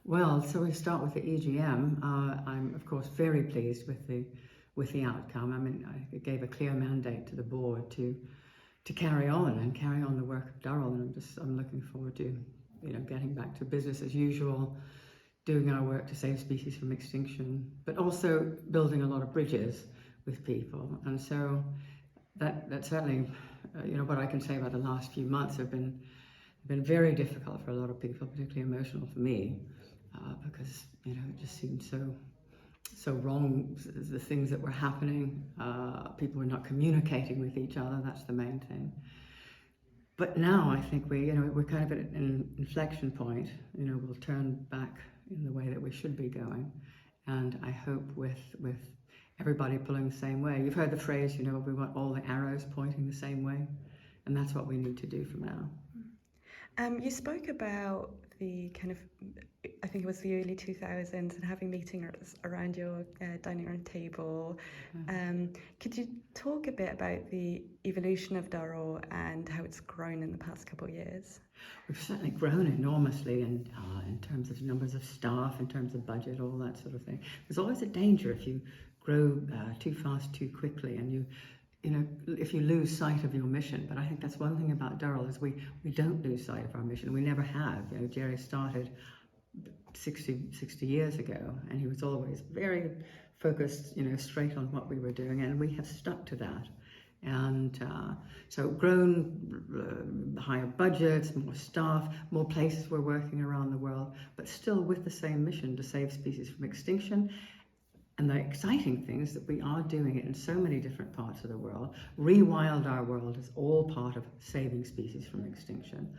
Well, so we start with the EGM. I'm of course very pleased with the outcome. I mean, it gave a clear mandate to the board to carry on the work of Durrell, and I'm looking forward to getting back to business as usual, doing our work to save species from extinction, but also building a lot of bridges with people. And so that certainly, what I can say about the last few months have been very difficult for a lot of people, particularly emotional for me, because it just seemed so wrong, the things that were happening. People were not communicating with each other. That's the main thing. But now I think we're kind of at an inflection point. We'll turn back in the way that we should be going, and I hope with everybody pulling the same way. You've heard the phrase, we want all the arrows pointing the same way, and that's what we need to do from now. You spoke about the kind of, I think it was the early 2000s, and having meetings around your dining room table. Could you talk a bit about the evolution of Durrell and how it's grown in the past couple of years? We've certainly grown enormously in terms of numbers of staff, in terms of budget, all that sort of thing. There's always a danger if you grow too fast, too quickly, and if you lose sight of your mission. But I think that's one thing about Durrell, is we don't lose sight of our mission. We never have. Jerry started 60 years ago, and he was always very focused, straight on what we were doing, and we have stuck to that. And so grown, higher budgets, more staff, more places we're working around the world, but still with the same mission to save species from extinction. And the exciting thing is that we are doing it in so many different parts of the world. Rewild Our World is all part of saving species from extinction.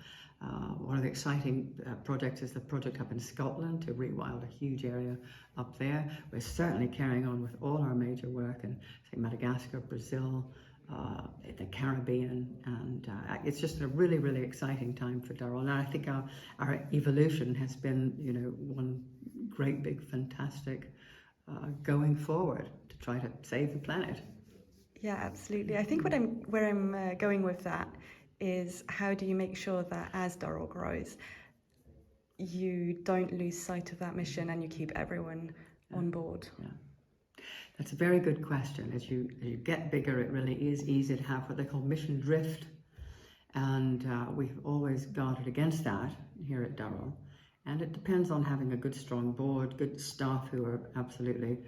One of the exciting projects is the project up in Scotland to rewild a huge area up there. We're certainly carrying on with all our major work in, say, Madagascar, Brazil, the Caribbean, and it's just a really, really exciting time for Durrell. And I think our evolution has been, one great, big, fantastic going forward to try to save the planet. Yeah, absolutely. I think where I'm going with that is, how do you make sure that as Durrell grows, you don't lose sight of that mission and you keep everyone on board? Yeah. That's a very good question. As you get bigger, it really is easy to have what they call mission drift, and we've always guarded against that here at Durrell. And it depends on having a good, strong board, good staff who are absolutely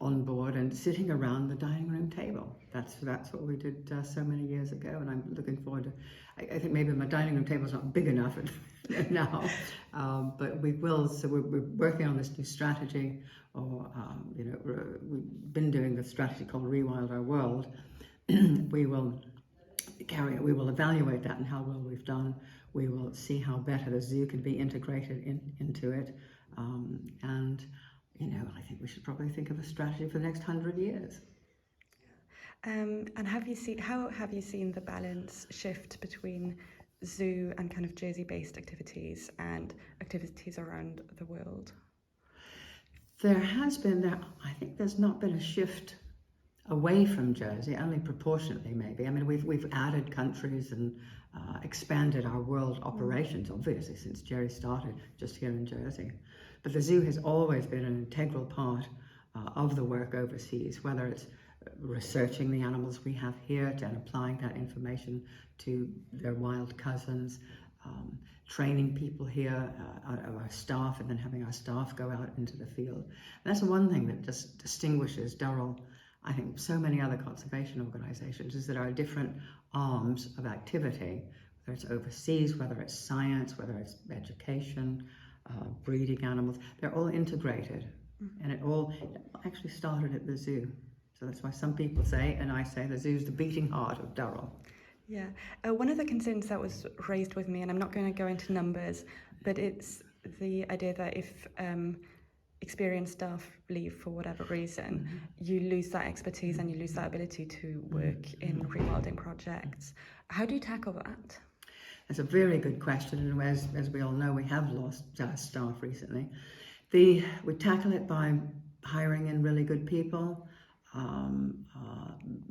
on board and sitting around the dining room table. That's what we did so many years ago, and I'm looking forward to. I think maybe my dining room table is not big enough now, but we will. So we're working on this new strategy, or we've been doing the strategy called Rewild Our World. We will evaluate that and how well we've done. We will see how better the zoo can be integrated into it, and I think we should probably think of a strategy for the next 100 years. And how have you seen the balance shift between zoo and kind of Jersey-based activities and activities around the world? There has been I think there's not been a shift away from Jersey, only proportionately maybe. I mean, we've added countries and expanded our world operations, obviously, since Jerry started just here in Jersey. But the zoo has always been an integral part of the work overseas, whether it's researching the animals we have here and applying that information to their wild cousins, training people here, our staff, and then having our staff go out into the field. And that's one thing that just distinguishes Durrell, I think, so many other conservation organizations, is that our different arms of activity, whether it's overseas, whether it's science, whether it's education, breeding animals, they're all integrated. And it all actually started at the zoo. So that's why some people say, and I say, the zoo's the beating heart of Durrell. Yeah. One of the concerns that was raised with me, and I'm not going to go into numbers, but it's the idea that if experienced staff leave for whatever reason, you lose that expertise and you lose that ability to work in rewilding projects. How do you tackle that? That's a very good question, and as we all know, we have lost staff recently. We tackle it by hiring in really good people,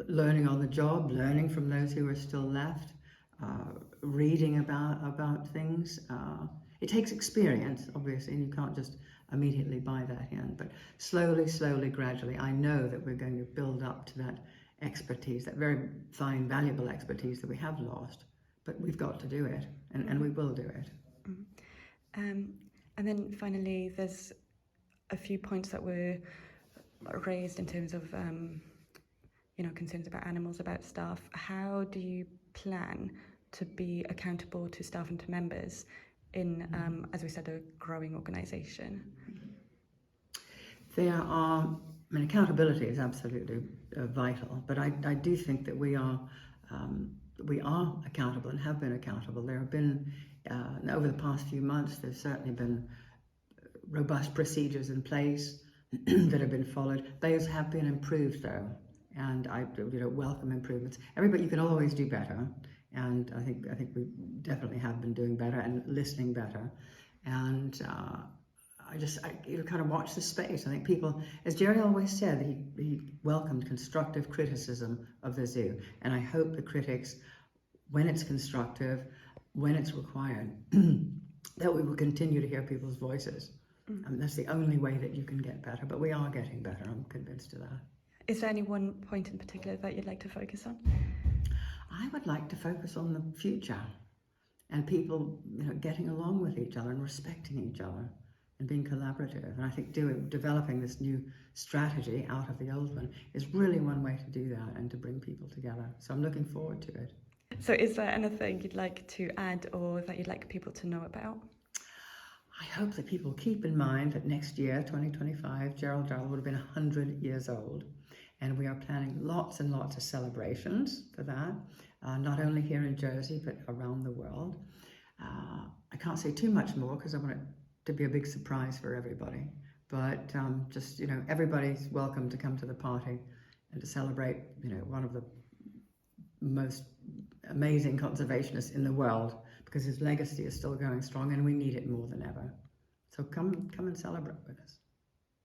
learning on the job, learning from those who are still left, reading about things, It takes experience, obviously, and you can't just immediately buy that in. But slowly, gradually, I know that we're going to build up to that expertise, that very fine, valuable expertise that we have lost. But we've got to do it, and we will do it. And then finally, there's a few points that were raised in terms of concerns about animals, about staff. How do you plan to be accountable to staff and to members in, as we said, a growing organisation? There are, accountability is absolutely vital, but I do think that we are accountable and have been accountable. There have been, over the past few months, there's certainly been robust procedures in place that have been followed. Those have been improved, though, and I welcome improvements. You can always do better, and I think we definitely have been doing better and listening better, and I kind of watch the space. I think people, as Jerry always said, he welcomed constructive criticism of the zoo, and I hope the critics, when it's constructive, when it's required, that we will continue to hear people's voices. That's the only way that you can get better, but we are getting better. I'm convinced of that. Is there any one point in particular that you'd like to focus on? I would like to focus on the future and people, getting along with each other and respecting each other and being collaborative. And I think developing this new strategy out of the old one is really one way to do that and to bring people together. So I'm looking forward to it. So is there anything you'd like to add or that you'd like people to know about? I hope that people keep in mind that next year, 2025, Gerald Durrell would have been 100 years old. And we are planning lots and lots of celebrations for that, not only here in Jersey, but around the world. I can't say too much more because I want it to be a big surprise for everybody. But everybody's welcome to come to the party and to celebrate, one of the most amazing conservationists in the world, because his legacy is still going strong and we need it more than ever. So come and celebrate with us.